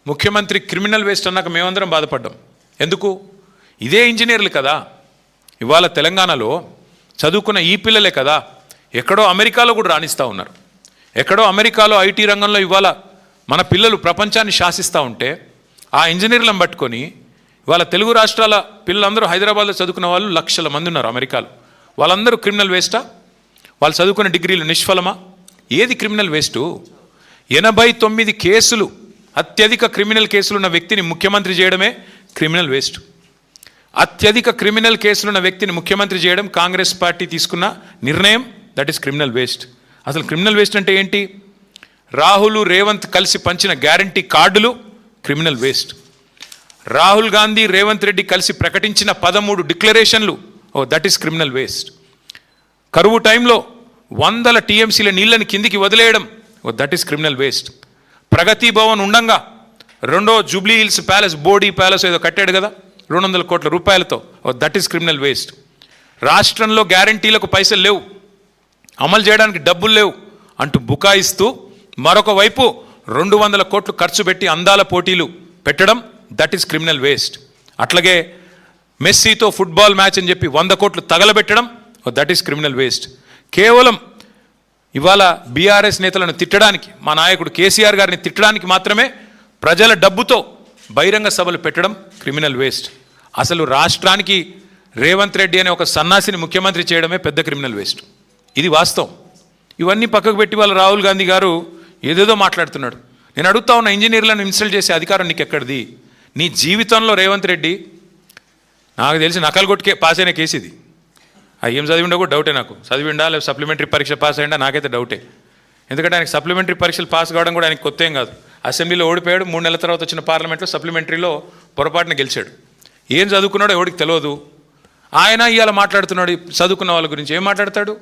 ముఖ్యమంత్రి criminal waste అన్నాక మేమందరం బాధపడ్డాం. ఎందుకు? ఇదే ఇంజనీర్లు కదా ఇవాళ తెలంగాణలో చదువుకున్న ఈ పిల్లలే కదా ఎక్కడో అమెరికాలో కూడా రాణిస్తూ ఉన్నారు. ఎక్కడో అమెరికాలో ఐటీ రంగంలో ఇవాళ మన పిల్లలు ప్రపంచాన్ని శాసిస్తూ ఉంటే ఆ ఇంజనీర్లను పట్టుకొని ఇవాళ తెలుగు రాష్ట్రాల పిల్లలందరూ హైదరాబాద్లో చదువుకున్న వాళ్ళు లక్షల మంది ఉన్నారు అమెరికాలో. వాళ్ళందరూ క్రిమినల్ వేస్టా? వాళ్ళు చదువుకున్న డిగ్రీలు నిష్ఫలమా? ఏది క్రిమినల్ వేస్టు? 89 కేసులు, అత్యధిక క్రిమినల్ కేసులున్న వ్యక్తిని ముఖ్యమంత్రి చేయడమే క్రిమినల్ వేస్ట్. అత్యధిక క్రిమినల్ కేసులున్న వ్యక్తిని ముఖ్యమంత్రి చేయడం కాంగ్రెస్ పార్టీ తీసుకున్న నిర్ణయం. That is criminal waste. అసలు క్రిమినల్ వేస్ట్ అంటే ఏంటి? రాహుల్ రేవంత్ కలిసి పంచిన గ్యారంటీ కార్డులు క్రిమినల్ వేస్ట్. రాహుల్ గాంధీ రేవంత్ రెడ్డి కలిసి ప్రకటించిన 13 డిక్లరేషన్లు, దట్ ఈస్ క్రిమినల్ వేస్ట్. కరువు టైంలో 100 టీఎంసీల నీళ్ళని కిందికి వదిలేయడం, దట్ ఈస్ క్రిమినల్ వేస్ట్. ప్రగతి భవన్ ఉండంగా రెండో Jubilee hills palace, body palace ఏదో కట్టాడు కదా 200 కోట్ల రూపాయలతో, దట్ ఈస్ క్రిమినల్ వేస్ట్. రాష్ట్రంలో గ్యారంటీలకు పైసలు లేవు, అమలు చేయడానికి డబ్బులు లేవు అంటూ బుకాయిస్తూ మరొక వైపు 200 కోట్లు ఖర్చు పెట్టి అందాల పోటీలు పెట్టడం, దట్ ఈస్ క్రిమినల్ వేస్ట్. అట్లాగే మెస్సీతో ఫుట్బాల్ మ్యాచ్ అని చెప్పి 100 కోట్లు తగలబెట్టడం, దట్ ఈస్ క్రిమినల్ వేస్ట్. కేవలం ఇవాళ బీఆర్ఎస్ నేతలను తిట్టడానికి, మా నాయకుడు కేసీఆర్ గారిని తిట్టడానికి మాత్రమే ప్రజల డబ్బుతో బహిరంగ సభలు పెట్టడం క్రిమినల్ వేస్ట్. అసలు రాష్ట్రానికి రేవంత్ రెడ్డి అనే ఒక సన్నాసిని ముఖ్యమంత్రి చేయడమే పెద్ద క్రిమినల్ వేస్ట్. ఇది వాస్తవం. ఇవన్నీ పక్కకు పెట్టి వాళ్ళ రాహుల్ గాంధీ గారు ఏదేదో మాట్లాడుతున్నాడు. నేను అడుగుతా ఉన్న, ఇంజనీర్లను ఇన్సల్ట్ చేసే అధికారం నీకు ఎక్కడిది? నీ జీవితంలో రేవంత్ రెడ్డి నాకు తెలిసి నకలు కొట్టుకే పాస్ అయిన కేసు ఇది. ఏం చదివిండో కూడా డౌటే నాకు. చదివిండా లేదా సప్లిమెంటరీ పరీక్ష పాస్ అయ్యిందా నాకైతే డౌటే. ఎందుకంటే ఆయనకి సప్లిమెంటరీ పరీక్షలు పాస్ కావడం కూడా ఆయనకు కొత్త ఏం కాదు. అసెంబ్లీలో ఓడిపోయాడు, 3 నెలల తర్వాత వచ్చిన పార్లమెంట్లో సప్లిమెంటరీలో పొరపాటున గెలిచాడు. ఏం చదువుకున్నాడో ఎవడికి తెలియదు. ఆయన ఇవాళ మాట్లాడుతున్నాడు చదువుకున్న వాళ్ళ గురించి. ఏం మాట్లాడతాడు?